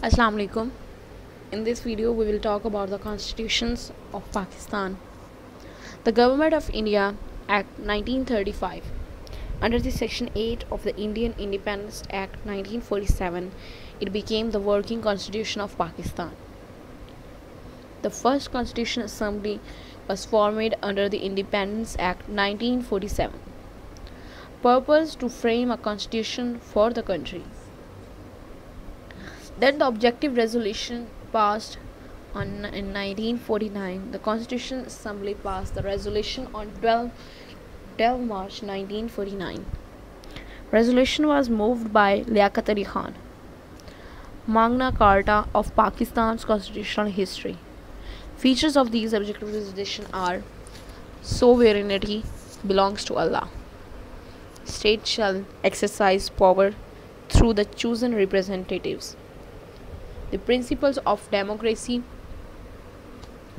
Assalamu alaikum. In this video, we will talk about the constitutions of Pakistan. The Government of India Act 1935. Under the Section 8 of the Indian Independence Act 1947, it became the working constitution of Pakistan. The first Constitution Assembly was formed under the Independence Act 1947. Purpose to frame a constitution for the country. Then the objective resolution passed in 1949. The Constitution Assembly passed the resolution on 12 March 1949. Resolution was moved by Liaquat Ali Khan. Magna Carta of Pakistan's constitutional history. Features of these objective resolution are: sovereignty belongs to Allah. State shall exercise power through the chosen representatives. The principles of democracy,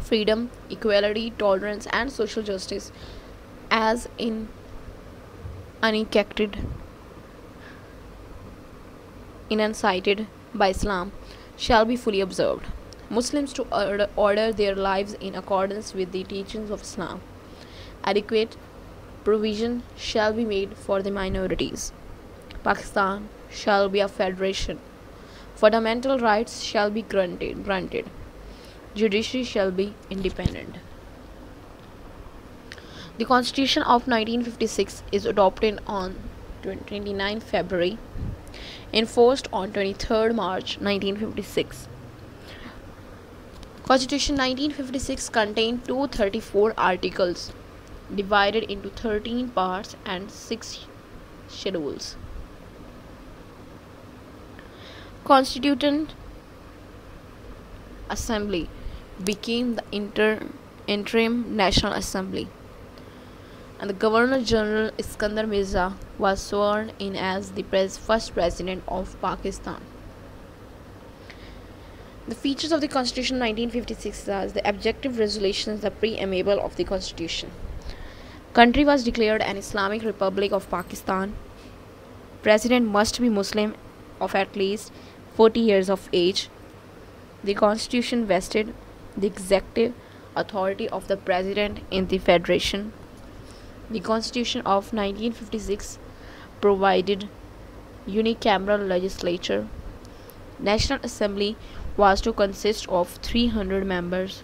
freedom, equality, tolerance, and social justice, as enunciated by Islam, shall be fully observed. Muslims to order their lives in accordance with the teachings of Islam. Adequate provision shall be made for the minorities. Pakistan shall be a federation. Fundamental rights shall be granted. Judiciary shall be independent. The Constitution of 1956 is adopted on 29 February, enforced on 23 March 1956. Constitution 1956 contained 234 articles, divided into 13 parts and 6 schedules. Constituent Assembly became the interim National Assembly, and the Governor General Iskandar Mirza was sworn in as the first president of Pakistan. The features of the Constitution 1956 are: the objective resolutions, the preamble of the Constitution. Country was declared an Islamic Republic of Pakistan. President must be Muslim of at least 40 years of age. The Constitution vested the executive authority of the President in the Federation. The Constitution of 1956 provided unicameral legislature. National Assembly was to consist of 300 members.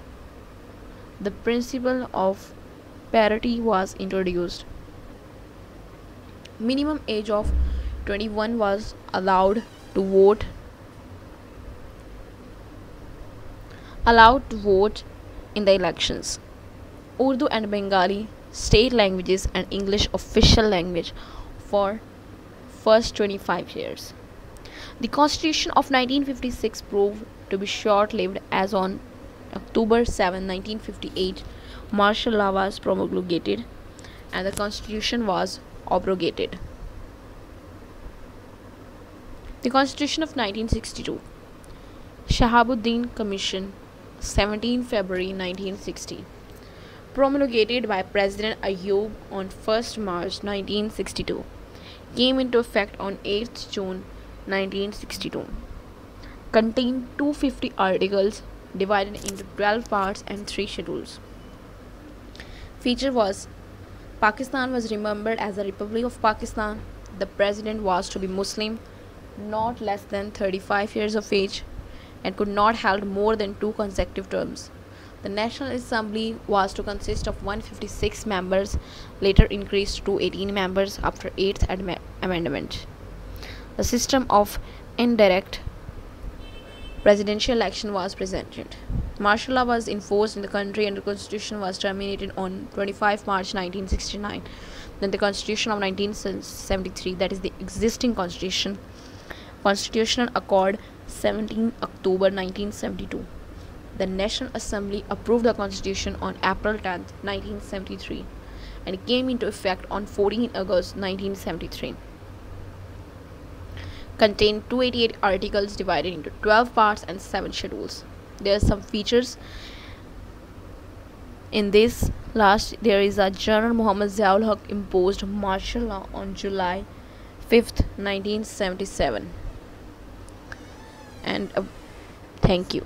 The principle of parity was introduced. Minimum age of 21 was allowed to vote in the elections. Urdu and Bengali state languages and English official language for first 25 years. The Constitution of 1956 proved to be short-lived, as on October 7, 1958, martial law was promulgated and the Constitution was abrogated. The Constitution of 1962. Shahabuddin Commission, 17 February 1960. Promulgated by President Ayub on 1st March 1962. Came into effect on 8th June 1962. Contained 250 articles, divided into 12 parts and 3 schedules. Feature was: Pakistan was remembered as the Republic of Pakistan. The President was to be Muslim, not less than 35 years of age, and could not hold more than 2 consecutive terms. The National Assembly was to consist of 156 members, later increased to 18 members after 8th Amendment. The system of indirect presidential election was presented. Martial law was enforced in the country and the Constitution was terminated on 25 March 1969. Then the Constitution of 1973, that is the existing Constitution, Constitutional Accord, 17 October 1972. The National Assembly approved the Constitution on April 10, 1973, and it came into effect on 14 August 1973. Contained 288 articles, divided into 12 parts and 7 schedules. There are some features. In this last, there is a General Muhammad Ziaul Haq imposed martial law on July 5th, 1977. And Thank you.